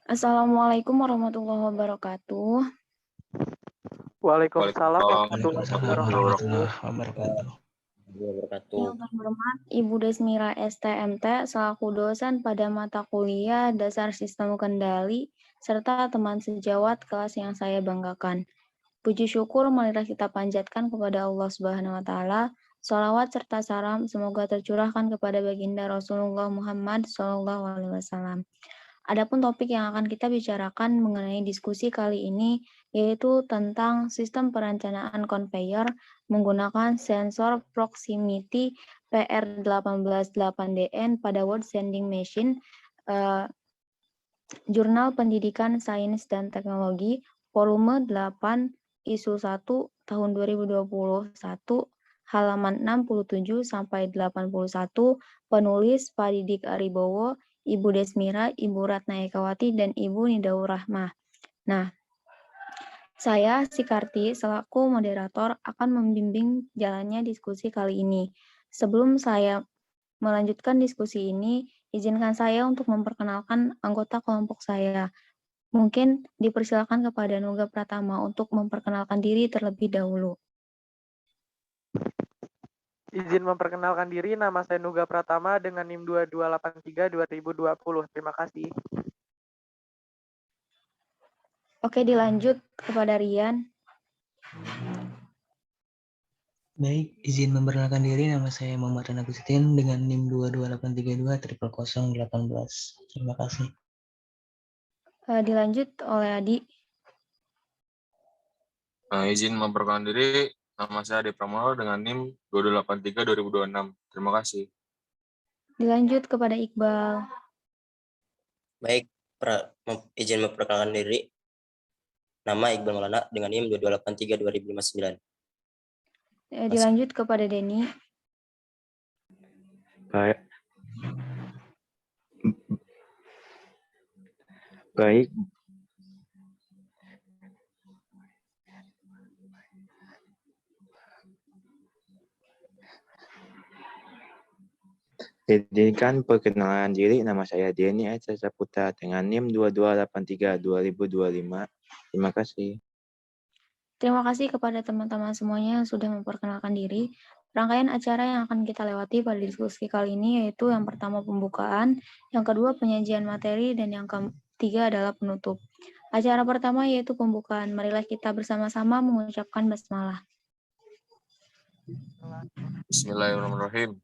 Assalamualaikum warahmatullahi wabarakatuh. Waalaikumsalam warahmatullahi Waalaikumsalam wabarakatuh. warahmatullahi wabarakatuh. Yang terhormat Ibu Desmira STMT selaku dosen pada mata kuliah Dasar Sistem Kendali serta teman sejawat kelas yang saya banggakan. Puji syukur marilah kita panjatkan kepada Allah Subhanahu wa taala. Sholawat serta salam semoga tercurahkan kepada baginda Rasulullah Muhammad SAW. Adapun topik yang akan kita bicarakan mengenai diskusi kali ini yaitu tentang sistem perencanaan konveyor menggunakan sensor proximity PR188DN pada World Sending Machine, Jurnal Pendidikan Sains dan Teknologi, volume 8, isu 1 tahun 2021, halaman 67 sampai 81, penulis Pak Didik Aribowo, Ibu Desmira, Ibu Ratna Ekawati, dan Ibu Nidaur Rahmah. Nah, saya, Sikarti, selaku moderator akan membimbing jalannya diskusi kali ini. Sebelum saya melanjutkan diskusi ini, izinkan saya untuk memperkenalkan anggota kelompok saya. Mungkin dipersilakan kepada Nuga Pratama untuk memperkenalkan diri terlebih dahulu. Izin memperkenalkan diri, nama saya Nuga Pratama dengan NIM 2283-2020. Terima kasih. Oke, dilanjut kepada Rian. Baik, izin memperkenalkan diri, nama saya Muhammad Rana Agustin dengan NIM 228320018. Terima kasih. Dilanjut oleh Adi. Izin memperkenalkan diri, nama saya Adi Pramono dengan NIM 2283-2026. Terima kasih. Dilanjut kepada Iqbal. Baik, izin memperkenalkan diri. Nama Iqbal Maulana dengan NIM 2283-2059. Dilanjut kepada Denny. Baik. Izinkan perkenalan diri, nama saya Denny Aca Saputra dengan NIM 2283-2025. Terima kasih. Terima kasih kepada teman-teman semuanya yang sudah memperkenalkan diri. Rangkaian acara yang akan kita lewati pada diskusi kali ini yaitu yang pertama pembukaan, yang kedua penyajian materi, dan yang ketiga adalah penutup. Acara pertama yaitu pembukaan. Marilah kita bersama-sama mengucapkan basmalah. Bismillahirrahmanirrahim.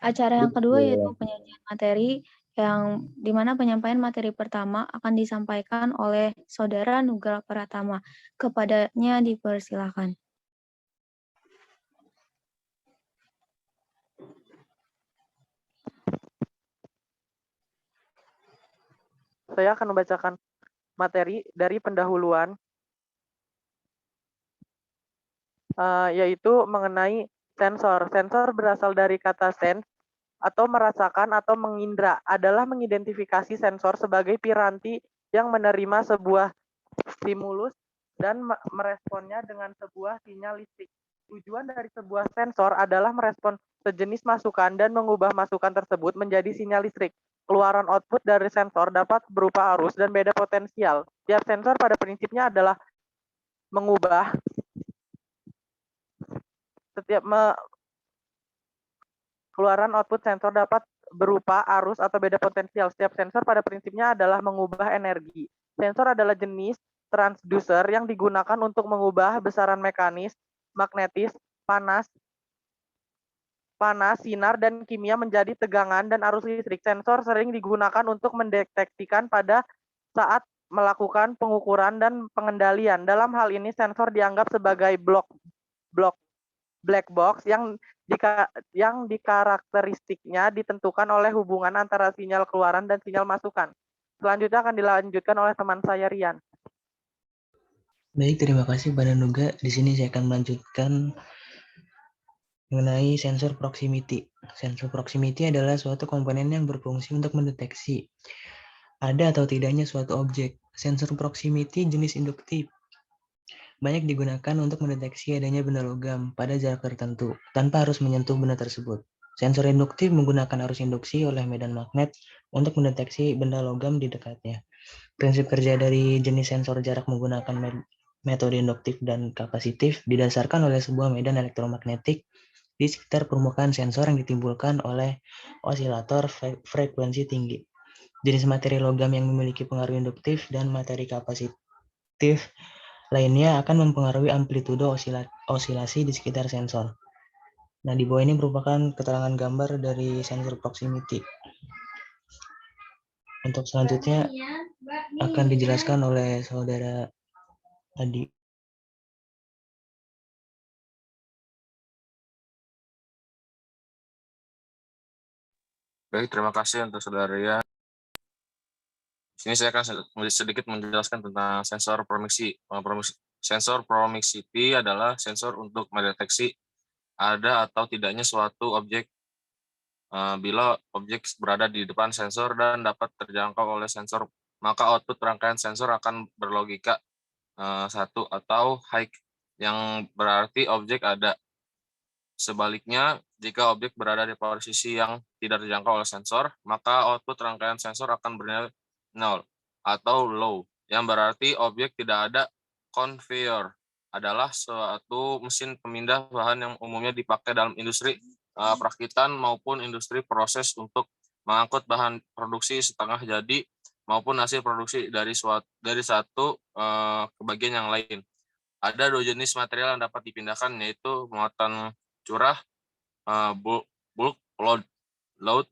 Acara yang kedua yaitu penyajian materi, yang dimana penyampaian materi pertama akan disampaikan oleh Saudara Nuga Pratama. Kepadanya dipersilakan. Saya akan membacakan materi dari pendahuluan, yaitu mengenai sensor. Sensor berasal dari kata sense, atau merasakan atau mengindra, adalah mengidentifikasi sensor sebagai piranti yang menerima sebuah stimulus dan meresponnya dengan sebuah sinyal listrik. Tujuan dari sebuah sensor adalah merespon sejenis masukan dan mengubah masukan tersebut menjadi sinyal listrik. Keluaran output dari sensor dapat berupa arus dan beda potensial. Tiap sensor pada prinsipnya adalah mengubah keluaran output sensor dapat berupa arus atau beda potensial. Setiap sensor pada prinsipnya adalah mengubah energi. Sensor adalah jenis transducer yang digunakan untuk mengubah besaran mekanis, magnetis, panas, sinar, dan kimia menjadi tegangan dan arus listrik. Sensor sering digunakan untuk mendeteksikan pada saat melakukan pengukuran dan pengendalian. Dalam hal ini sensor dianggap sebagai black box yang dikarakteristiknya ditentukan oleh hubungan antara sinyal keluaran dan sinyal masukan. Selanjutnya akan dilanjutkan oleh teman saya Rian. Baik, terima kasih Pada Nuga. Di sini saya akan melanjutkan mengenai sensor proximity. Sensor proximity adalah suatu komponen yang berfungsi untuk mendeteksi ada atau tidaknya suatu objek. Sensor proximity jenis induktif banyak digunakan untuk mendeteksi adanya benda logam pada jarak tertentu tanpa harus menyentuh benda tersebut. Sensor induktif menggunakan arus induksi oleh medan magnet untuk mendeteksi benda logam di dekatnya. Prinsip kerja dari jenis sensor jarak menggunakan metode induktif dan kapasitif didasarkan oleh sebuah medan elektromagnetik di sekitar permukaan sensor yang ditimbulkan oleh osilator frekuensi tinggi. Jenis materi logam yang memiliki pengaruh induktif dan materi kapasitif lainnya akan mempengaruhi amplitudo osilasi di sekitar sensor. Nah, di bawah ini merupakan keterangan gambar dari sensor proximity. Untuk selanjutnya akan dijelaskan oleh saudara Adi. Baik, terima kasih untuk saudara Ria. Di sini saya akan sedikit menjelaskan tentang sensor promixi. Sensor promixity adalah sensor untuk mendeteksi ada atau tidaknya suatu objek bila objek berada di depan sensor dan dapat terjangkau oleh sensor, maka output rangkaian sensor akan berlogika satu atau high, yang berarti objek ada. Sebaliknya, jika objek berada di posisi yang tidak terjangkau oleh sensor, maka output rangkaian sensor akan bernilai 0 atau low, yang berarti objek tidak ada. Conveyor adalah suatu mesin pemindah bahan yang umumnya dipakai dalam industri perakitan maupun industri proses untuk mengangkut bahan produksi setengah jadi maupun hasil produksi dari satu ke bagian yang lain. Ada dua jenis material yang dapat dipindahkan, yaitu muatan curah bulk load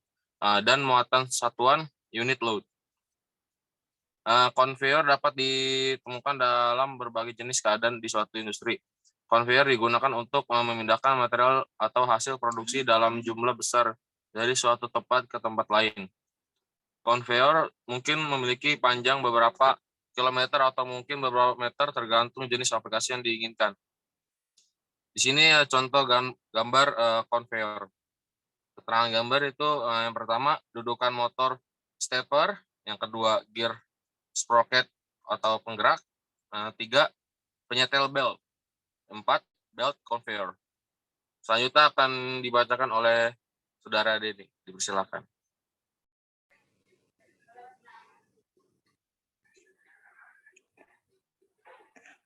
dan muatan satuan unit load. Conveyor dapat ditemukan dalam berbagai jenis keadaan di suatu industri. Conveyor digunakan untuk memindahkan material atau hasil produksi dalam jumlah besar dari suatu tempat ke tempat lain. Conveyor mungkin memiliki panjang beberapa kilometer atau mungkin beberapa meter tergantung jenis aplikasi yang diinginkan. Di sini contoh gambar conveyor. Keterangan gambar itu yang pertama dudukan motor stepper, yang kedua gear sprocket atau penggerak, 3 penyetel belt, 4 belt conveyor. Selanjutnya akan dibacakan oleh saudara Denny. Dipersilakan.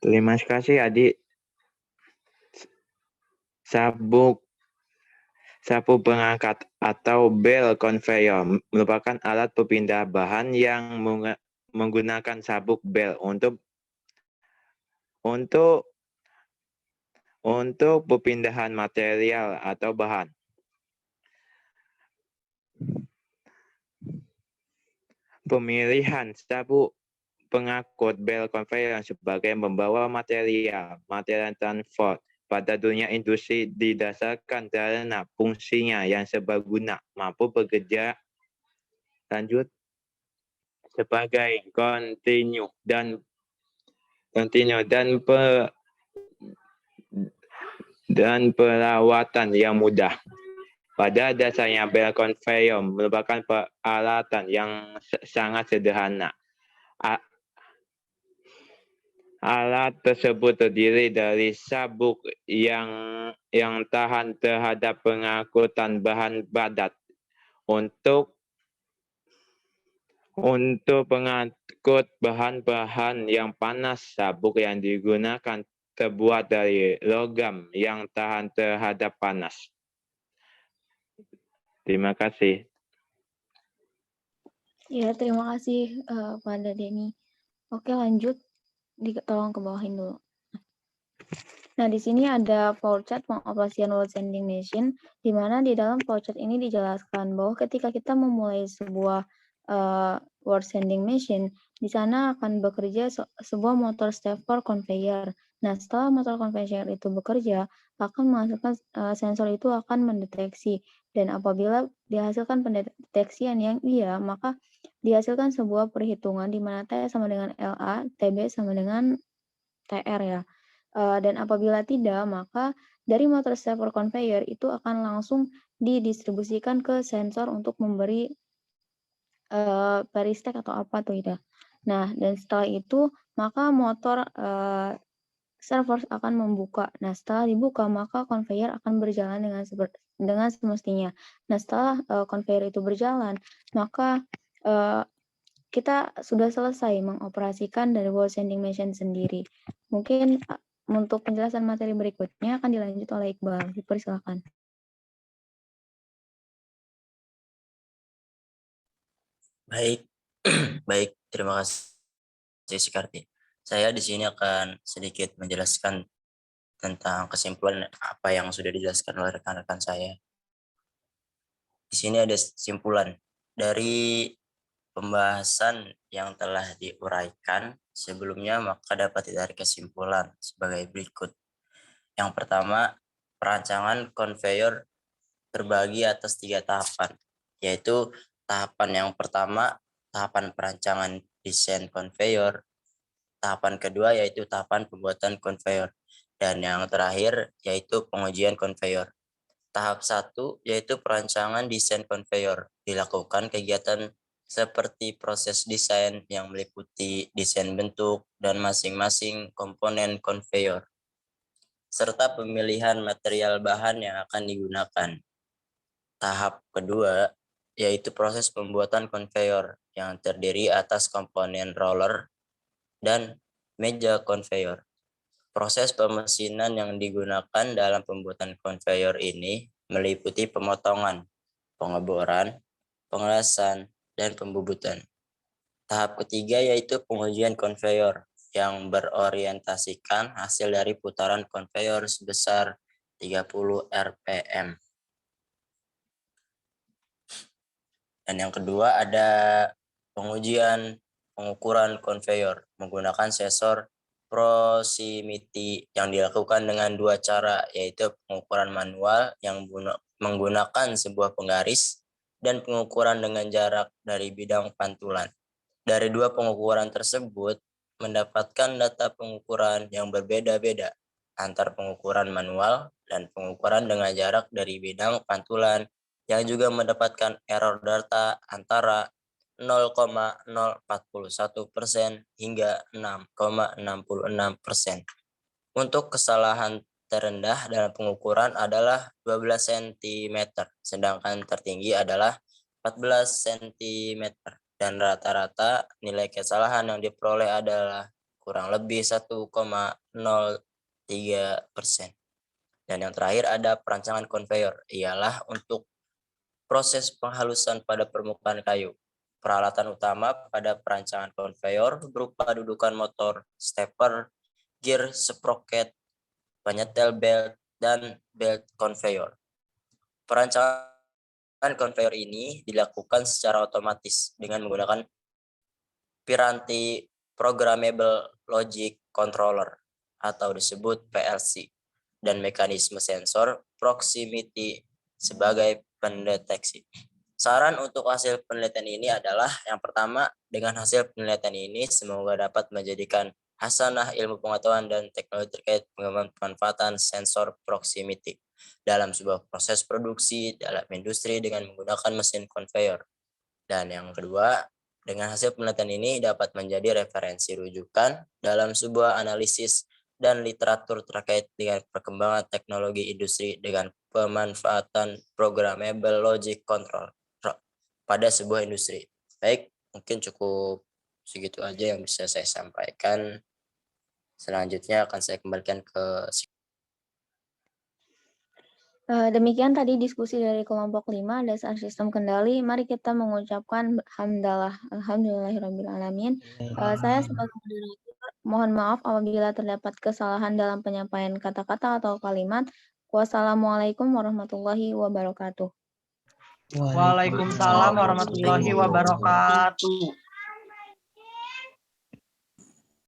Terima kasih adik. Sapu pengangkat atau belt conveyor merupakan alat pemindah bahan yang menggunakan sabuk belt untuk perpindahan material atau bahan. Pemilihan sabuk pengangkut belt conveyor sebagai membawa material transport pada dunia industri didasarkan karena fungsinya yang serbaguna, mampu bekerja lanjut sebagai kontinu dan perawatan yang mudah. Pada dasarnya, belt conveyor merupakan peralatan yang sangat sederhana. Alat tersebut terdiri dari sabuk yang tahan terhadap pengangkutan bahan padat. Untuk pengangkut bahan-bahan yang panas, sabuk yang digunakan terbuat dari logam yang tahan terhadap panas. Terima kasih. Ya, terima kasih pada Denny. Oke, lanjut. Tolong ke bawahin dulu. Nah, di sini ada flowchart pengoperasian word sending machine, di mana di dalam flowchart ini dijelaskan bahwa ketika kita memulai sebuah word sending machine, di sana akan bekerja sebuah motor stepper conveyor. Nah, setelah motor conveyor itu bekerja, akan menghasilkan sensor itu akan mendeteksi, dan apabila dihasilkan pendeteksian yang iya, maka dihasilkan sebuah perhitungan di mana T sama dengan LA, TB sama dengan TR ya. Dan apabila tidak, maka dari motor stepper conveyor itu akan langsung didistribusikan ke sensor untuk memberi peristek atau apa tuh itu. Nah, dan setelah itu maka motor server akan membuka. Nah, setelah dibuka maka conveyor akan berjalan dengan dengan semestinya. Nah, setelah conveyor itu berjalan, maka kita sudah selesai mengoperasikan dari wall sanding machine sendiri. Mungkin untuk penjelasan materi berikutnya akan dilanjut oleh Iqbal. Dipersilakan. Baik, baik. Terima kasih Sikarti. Saya di sini akan sedikit menjelaskan tentang kesimpulan apa yang sudah dijelaskan oleh rekan-rekan saya. Di sini ada kesimpulan dari pembahasan yang telah diuraikan sebelumnya, maka dapat ditarik kesimpulan sebagai berikut. Yang pertama, perancangan conveyor terbagi atas 3 tahapan, yaitu tahapan yang pertama, tahapan perancangan desain conveyor, tahapan kedua yaitu tahapan pembuatan conveyor, dan yang terakhir yaitu pengujian conveyor. Tahap 1 yaitu perancangan desain conveyor. Dilakukan kegiatan seperti proses desain yang meliputi desain bentuk dan masing-masing komponen conveyor, serta pemilihan material bahan yang akan digunakan. Tahap kedua yaitu proses pembuatan conveyor yang terdiri atas komponen roller dan meja conveyor. Proses pemesinan yang digunakan dalam pembuatan conveyor ini meliputi pemotongan, pengeboran, pengelasan, dan pembubutan. Tahap ketiga yaitu pengujian conveyor yang berorientasikan hasil dari putaran conveyor sebesar 30 rpm. Dan yang kedua ada pengukuran conveyor menggunakan sensor proximity yang dilakukan dengan 2 cara, yaitu pengukuran manual yang menggunakan sebuah penggaris dan pengukuran dengan jarak dari bidang pantulan. Dari 2 pengukuran tersebut mendapatkan data pengukuran yang berbeda-beda antar pengukuran manual dan pengukuran dengan jarak dari bidang pantulan, yang juga mendapatkan error data antara 0,041% hingga 6,66%. Untuk kesalahan terendah dalam pengukuran adalah 12 cm, sedangkan tertinggi adalah 14 cm, dan rata-rata nilai kesalahan yang diperoleh adalah kurang lebih 1,03%. Dan yang terakhir ada perancangan conveyor, ialah untuk proses penghalusan pada permukaan kayu. Peralatan utama pada perancangan conveyor berupa dudukan motor, stepper, gear, sprocket, penyetel belt, dan belt conveyor. Perancangan conveyor ini dilakukan secara otomatis dengan menggunakan piranti Programmable Logic Controller atau disebut PLC, dan mekanisme sensor proximity sebagai pendeteksi. Saran untuk hasil penelitian ini adalah yang pertama, dengan hasil penelitian ini semoga dapat menjadikan hasanah ilmu pengetahuan dan teknologi terkait pengembangan pemanfaatan sensor proximity dalam sebuah proses produksi dalam industri dengan menggunakan mesin conveyor. Dan yang kedua, dengan hasil penelitian ini dapat menjadi referensi rujukan dalam sebuah analisis dan literatur terkait dengan perkembangan teknologi industri dengan pemanfaatan Programmable Logic Control pada sebuah industri. Baik, mungkin cukup segitu aja yang bisa saya sampaikan. Selanjutnya akan saya kembalikan ke Demikian tadi diskusi dari kelompok 5 dasar sistem kendali. Mari kita mengucapkan alhamdulillahirrahmanirrahim. Saya sebagai moderator mohon maaf apabila terdapat kesalahan dalam penyampaian kata-kata atau kalimat. Wassalamualaikum warahmatullahi wabarakatuh. Waalaikumsalam warahmatullahi wabarakatuh.